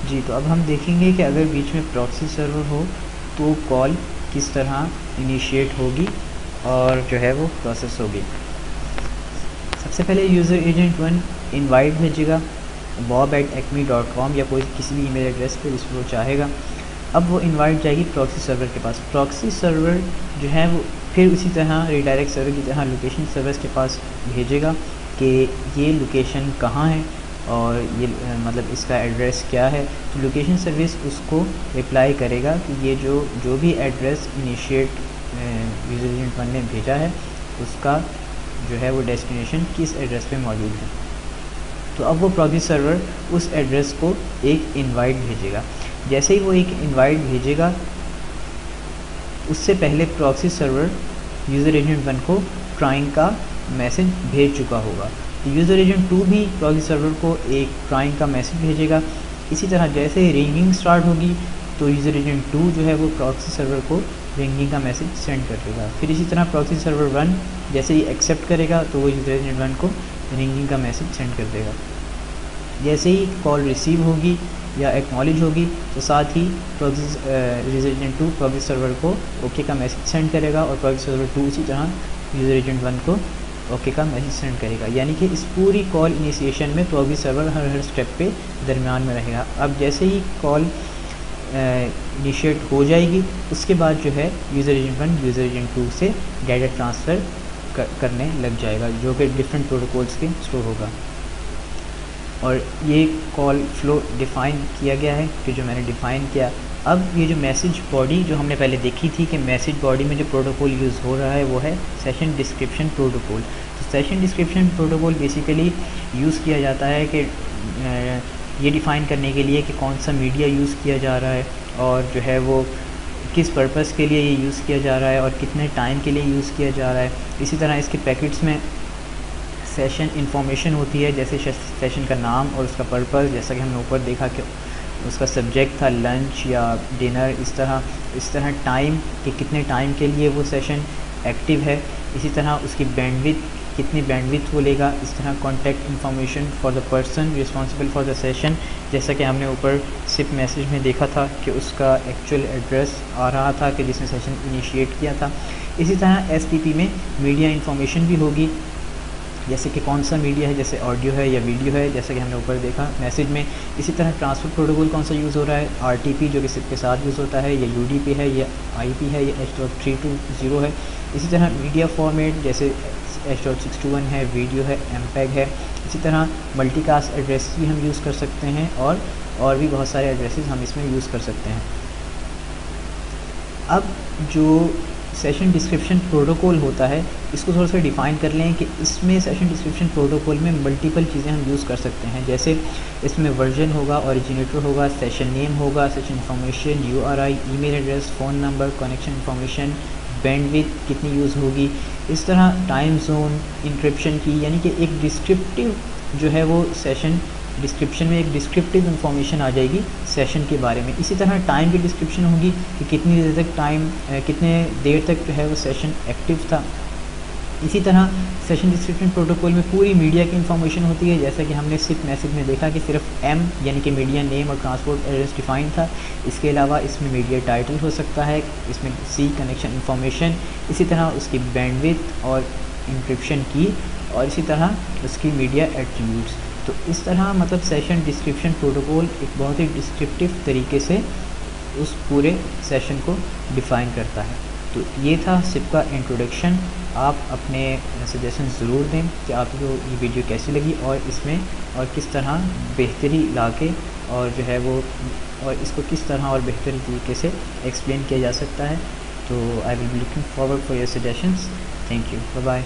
जी, तो अब हम देखेंगे कि अगर बीच में प्रॉक्सी सर्वर हो तो कॉल किस तरह इनिशिएट होगी और जो है वो प्रोसेस होगी। सबसे पहले यूज़र एजेंट 1 इनवाइट भेजेगा bob@acme.com या कोई किसी भी ईमेल एड्रेस पे जिस पर वो चाहेगा। अब वो इनवाइट जाएगी प्रॉक्सी सर्वर के पास। प्रॉक्सी सर्वर जो है वो फिर उसी तरह रिडायरेक्ट सर्वर की तरह लोकेशन सर्विस के पास भेजेगा कि ये लोकेशन कहाँ है और ये मतलब इसका एड्रेस क्या है। तो लोकेशन सर्विस उसको रिप्लाई करेगा कि ये जो भी एड्रेस इनिशिएट यूज़र एजेंट 1 ने भेजा है उसका जो है वो डेस्टिनेशन किस एड्रेस पे मौजूद है। तो अब वो प्रॉक्सी सर्वर उस एड्रेस को एक इनवाइट भेजेगा। जैसे ही वो एक इनवाइट भेजेगा उससे पहले प्रॉक्सी सर्वर यूज़र एजेंट 1 को ट्राइंग का मैसेज भेज चुका होगा। तो यूज़र एजेंट 2 भी प्रॉक्सी सर्वर को एक ट्राइंग का मैसेज भेजेगा। इसी तरह जैसे ही रिंगिंग स्टार्ट होगी तो यूज़र एजेंट 2 जो है वो प्रॉक्सी सर्वर को रिंगिंग का मैसेज सेंड कर देगा। फिर इसी तरह प्रॉक्सी सर्वर 1 जैसे ही एक्सेप्ट करेगा तो वो यूज़र एजेंट 1 को रिंगिंग का मैसेज सेंड कर देगा। जैसे ही कॉल रिसीव होगी या एक्नॉलेज होगी तो साथ ही यूज़र एजेंट 2 प्रॉक्सी सर्वर को ओके का मैसेज सेंड करेगा और प्रॉक्सी सर्वर 2 उसी तरह यूज़र एजेंट 1 को ओके का मैसेज सेंड करेगा। यानी कि इस पूरी कॉल इनिशिएशन में प्रॉक्सी सर्वर हर स्टेप पे दरमियान में रहेगा। अब जैसे ही कॉल इनिशिएट हो जाएगी उसके बाद जो है यूज़र एजेंट 1 यूज़र एजेंट 2 से डाटा ट्रांसफ़र करने लग जाएगा जो कि डिफरेंट प्रोटोकॉल्स के थ्रू होगा। और ये कॉल फ्लो डिफ़ाइन किया गया है कि जो मैंने डिफ़ाइन किया। अब ये जो मैसेज बॉडी जो हमने पहले देखी थी कि मैसेज बॉडी में जो प्रोटोकॉल यूज़ हो रहा है वो है सेशन डिस्क्रिप्शन प्रोटोकॉल। तो session description protocol basically use किया जाता है कि ये डिफ़ाइन करने के लिए कि कौन सा मीडिया यूज़ किया जा रहा है और जो है वो किस पर्पस के लिए ये यूज़ किया जा रहा है और कितने टाइम के लिए यूज़ किया जा रहा है। इसी तरह इसके पैकेट्स में सेशन इन्फॉर्मेशन होती है, जैसे सेशन का नाम और उसका पर्पस, जैसा कि हमने ऊपर देखा कि उसका सब्जेक्ट था लंच या डिनर। इस तरह टाइम कि कितने टाइम के लिए वो सेशन एक्टिव है। इसी तरह उसकी बैंडविड्थ कितनी बैंडविड्थ वो लेगा। इस तरह contact information for the person responsible for the session, जैसा कि हमने ऊपर सिप मैसेज में देखा था कि उसका एक्चुअल एड्रेस आ रहा था कि जिसने सेशन इनिशिएट किया था। इसी तरह एसटीपी में मीडिया इन्फॉर्मेशन भी होगी, जैसे कि कौन सा मीडिया है, जैसे ऑडियो है या वीडियो है, जैसा कि हमने ऊपर देखा मैसेज में। इसी तरह ट्रांसपोर्ट प्रोटोकॉल कौन सा यूज़ हो रहा है, आरटीपी जो कि सिप के साथ यूज़ होता है, या यूडीपी है, या आईपी है, या H.320 है। इसी तरह मीडिया फॉर्मेट जैसे H.621 है, वीडियो है, एमपेग है। इसी तरह मल्टीकास्ट एड्रेस भी हम यूज़ कर सकते हैं और भी बहुत सारे एड्रेसेस हम इसमें यूज़ कर सकते हैं। अब जो सेशन डिस्क्रिप्शन प्रोटोकॉल होता है इसको थोड़ा सा डिफ़ाइन कर लें कि इसमें सेशन डिस्क्रिप्शन प्रोटोकॉल में मल्टीपल चीज़ें हम यूज़ कर सकते हैं। जैसे इसमें वर्जन होगा, ओरिजिनेटर होगा, सेशन नेम होगा, session information, URI, email address, phone number, connection information, bandwidth कितनी यूज़ होगी। इस तरह टाइम जोन, इंक्रिप्शन की, यानी कि एक डिस्क्रिप्टिव जो है वो सेशन डिस्क्रिप्शन में एक डिस्क्रिप्टिव इन्फॉर्मेशन आ जाएगी सेशन के बारे में। इसी तरह टाइम की डिस्क्रिप्शन होगी कि कितनी देर तक कितने देर तक जो है वो सेशन एक्टिव था। इसी तरह सेशन डिस्क्रिप्शन प्रोटोकॉल में पूरी मीडिया की इन्फॉर्मेशन होती है, जैसा कि हमने सिर्फ मैसेज में देखा कि सिर्फ M यानी कि मीडिया नेम और ट्रांसपोर्ट एड्रेस डिफाइन था। इसके अलावा इसमें मीडिया टाइटल हो सकता है, इसमें C कनेक्शन इन्फॉर्मेशन, इसी तरह उसकी बैंडविड्थ और इंक्रिप्शन की, और इसी तरह उसकी मीडिया एट्रीब्यूट्स। तो इस तरह मतलब सेशन डिस्क्रिप्शन प्रोटोकॉल एक बहुत ही डिस्क्रिप्टिव तरीके से उस पूरे सेशन को डिफ़ाइन करता है। तो ये था सिप का इंट्रोडक्शन। आप अपने सजेशन ज़रूर दें कि आपको ये वीडियो कैसी लगी और इसमें और किस तरह बेहतरी ला के और जो है वो और इसको किस तरह और बेहतरीन तरीके से एक्सप्लेन किया जा सकता है। तो I will be looking forward for your suggestions. Thank you, bye bye.